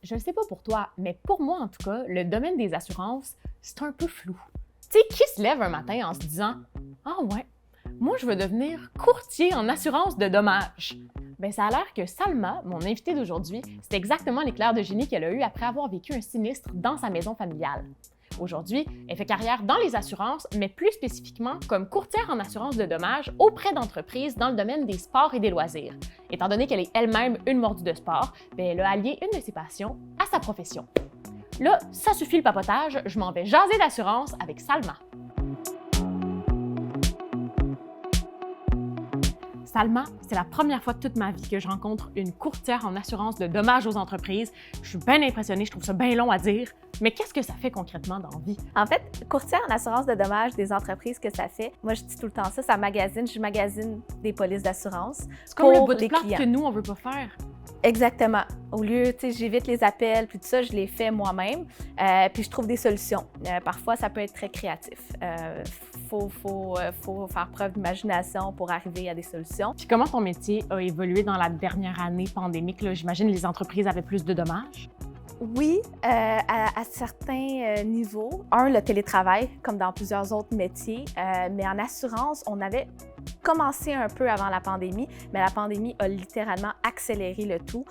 Je ne sais pas pour toi, mais pour moi en tout cas, le domaine des assurances, c'est un peu flou. Tu sais, qui se lève un matin en se disant « Ah ouais, moi je veux devenir courtier en assurance de dommages ». Ben ça a l'air que Salma, mon invitée d'aujourd'hui, c'est exactement l'éclair de génie qu'elle a eu après avoir vécu un sinistre dans sa maison familiale. Aujourd'hui, elle fait carrière dans les assurances, mais plus spécifiquement comme courtière en assurance de dommages auprès d'entreprises dans le domaine des sports et des loisirs. Étant donné qu'elle est elle-même une mordue de sport, bien, elle a allié une de ses passions à sa profession. Là, ça suffit le papotage, je m'en vais jaser d'assurance avec Salma. Salma, c'est la première fois de toute ma vie que je rencontre une courtière en assurance de dommages aux entreprises. Je suis bien impressionnée, je trouve ça bien long à dire. Mais qu'est-ce que ça fait concrètement dans la vie? En fait, courtière en assurance de dommages des entreprises que ça fait, moi je dis tout le temps ça magasine, je magasine des polices d'assurance. C'est comme le pour bout de les plate clients. que nous, on veut pas faire. Exactement. Au lieu, tu sais, j'évite les appels, puis tout ça, je les fais moi-même, puis je trouve des solutions. Parfois, ça peut être très créatif. Faut faire preuve d'imagination pour arriver à des solutions. Puis comment ton métier a évolué dans la dernière année pandémique? Là? J'imagine les entreprises avaient plus de dommages. Oui, à certains niveaux. Le télétravail, comme dans plusieurs autres métiers, mais en assurance, on avait commencé un peu avant la pandémie, mais la pandémie a littéralement accéléré le tout.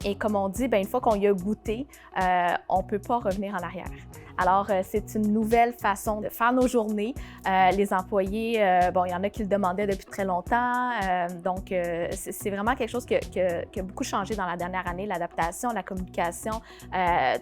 Et comme on dit, bien, une fois qu'on y a goûté, on ne peut pas revenir en arrière. Alors, c'est une nouvelle façon de faire nos journées. Les employés, bon, il y en a qui le demandaient depuis très longtemps. Donc, c'est vraiment quelque chose qui a beaucoup changé dans la dernière année, l'adaptation, la communication,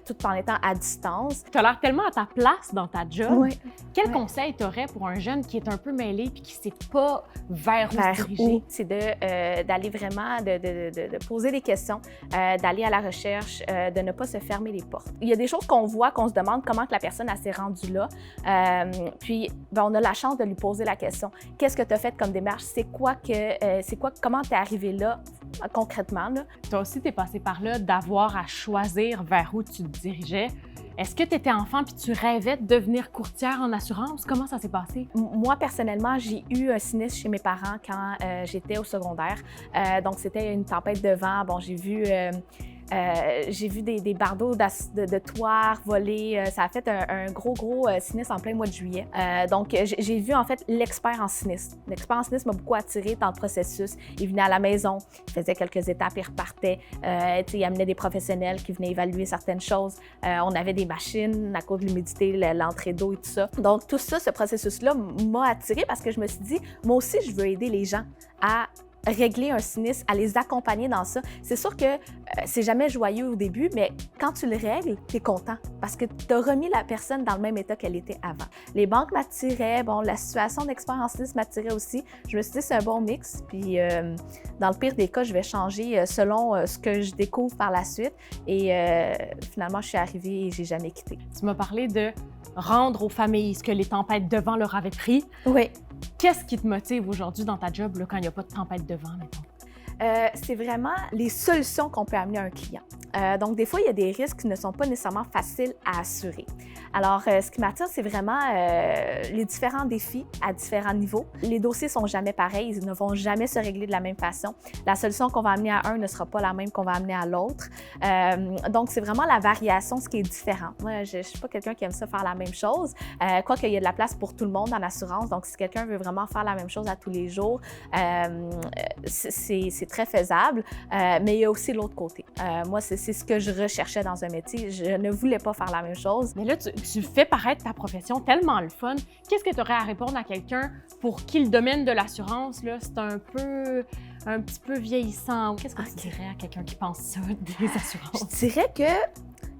tout en étant à distance. Tu as l'air tellement à ta place dans ta job. Oui. Quel conseil tu aurais pour un jeune qui est un peu mêlé et qui ne sait pas vers où se diriger? C'est d'aller vraiment, de poser des questions, d'aller à la recherche, de ne pas se fermer les portes. Il y a des choses qu'on voit, qu'on se demande comment que la personne elle s'est rendue là. Puis, ben, on a la chance de lui poser la question. Qu'est-ce que tu as fait comme démarche? Comment tu es arrivé là concrètement? Là? Toi aussi, tu es passé par là d'avoir à choisir vers où tu te dirigeais. Est-ce que tu étais enfant puis tu rêvais de devenir courtière en assurance? Comment ça s'est passé? Moi, personnellement, j'ai eu un sinistre chez mes parents quand j'étais au secondaire. Donc, c'était une tempête de vent. Bon, j'ai vu des bardeaux de toit voler. Ça a fait un gros sinistre en plein mois de juillet. Donc, j'ai vu en fait l'expert en sinistre. L'expert en sinistre m'a beaucoup attirée dans le processus. Il venait à la maison, il faisait quelques étapes, il repartait. Il amenait des professionnels qui venaient évaluer certaines choses. On avait des machines à cause de l'humidité, l'entrée d'eau et tout ça. Donc, tout ça, ce processus-là m'a attirée parce que je me suis dit, moi aussi, je veux aider les gens à régler un sinistre, à les accompagner dans ça. C'est sûr que c'est jamais joyeux au début, mais quand tu le règles, tu es content parce que tu as remis la personne dans le même état qu'elle était avant. Les banques m'attiraient, bon, la situation d'expert en sinistre m'attirait aussi. Je me suis dit, c'est un bon mix, puis dans le pire des cas, je vais changer selon ce que je découvre par la suite. Et finalement, je suis arrivée et j'ai jamais quitté. Tu m'as parlé de rendre aux familles ce que les tempêtes de vent leur avaient pris. Oui. Qu'est-ce qui te motive aujourd'hui dans ta job là, quand il n'y a pas de tempête de vent, mettons? C'est vraiment les solutions qu'on peut amener à un client. Donc, des fois, il y a des risques qui ne sont pas nécessairement faciles à assurer. Alors, ce qui m'attire, c'est vraiment les différents défis à différents niveaux. Les dossiers ne sont jamais pareils, ils ne vont jamais se régler de la même façon. La solution qu'on va amener à un ne sera pas la même qu'on va amener à l'autre. Donc, c'est vraiment la variation, ce qui est différent. Moi, je ne suis pas quelqu'un qui aime ça faire la même chose, quoique il y a de la place pour tout le monde en assurance. Donc, si quelqu'un veut vraiment faire la même chose à tous les jours, c'est très faisable, mais il y a aussi l'autre côté. Moi, c'est ce que je recherchais dans un métier. Je ne voulais pas faire la même chose. Mais là, tu fais paraître ta profession tellement le fun. Qu'est-ce que tu aurais à répondre à quelqu'un pour qui le domaine de l'assurance, là, c'est un petit peu vieillissant? Qu'est-ce que tu dirais à quelqu'un qui pense ça des assurances? Je dirais que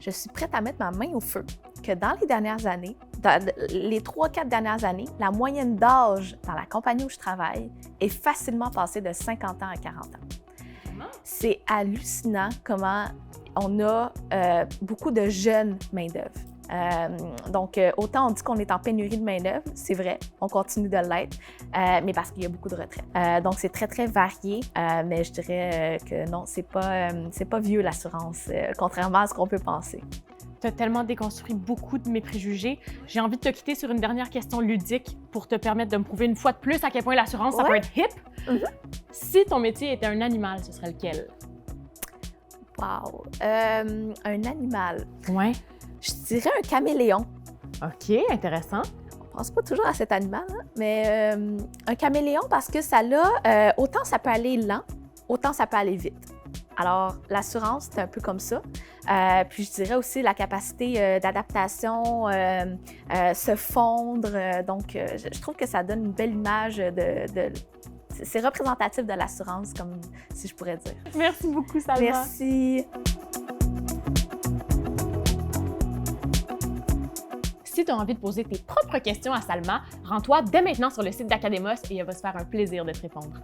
je suis prête à mettre ma main au feu, que dans les dernières années, dans les 3-4 dernières années, la moyenne d'âge dans la compagnie où je travaille est facilement passée de 50 ans à 40 ans. C'est hallucinant comment on a beaucoup de jeunes main-d'œuvre. Donc, autant on dit qu'on est en pénurie de main-d'œuvre, c'est vrai, on continue de l'être, mais parce qu'il y a beaucoup de retraites. Donc, c'est très, très varié, mais je dirais que non, c'est pas vieux l'assurance, contrairement à ce qu'on peut penser. Tu as tellement déconstruit beaucoup de mes préjugés. J'ai envie de te quitter sur une dernière question ludique pour te permettre de me prouver une fois de plus à quel point l'assurance, ça peut être hip. Si ton métier était un animal, ce serait lequel? Wow! Un animal. Ouais. Je dirais un caméléon. OK, intéressant. On pense pas toujours à cet animal, hein, mais un caméléon parce que ça l'a, autant ça peut aller lent, autant ça peut aller vite. Alors, l'assurance, c'est un peu comme ça. Puis je dirais aussi la capacité d'adaptation, se fondre. Donc, je trouve que ça donne une belle image c'est représentatif de l'assurance, comme si je pourrais dire. Merci beaucoup, Salma. Merci. Si tu as envie de poser tes propres questions à Salma, rends-toi dès maintenant sur le site d'Academos et elle va se faire un plaisir de te répondre.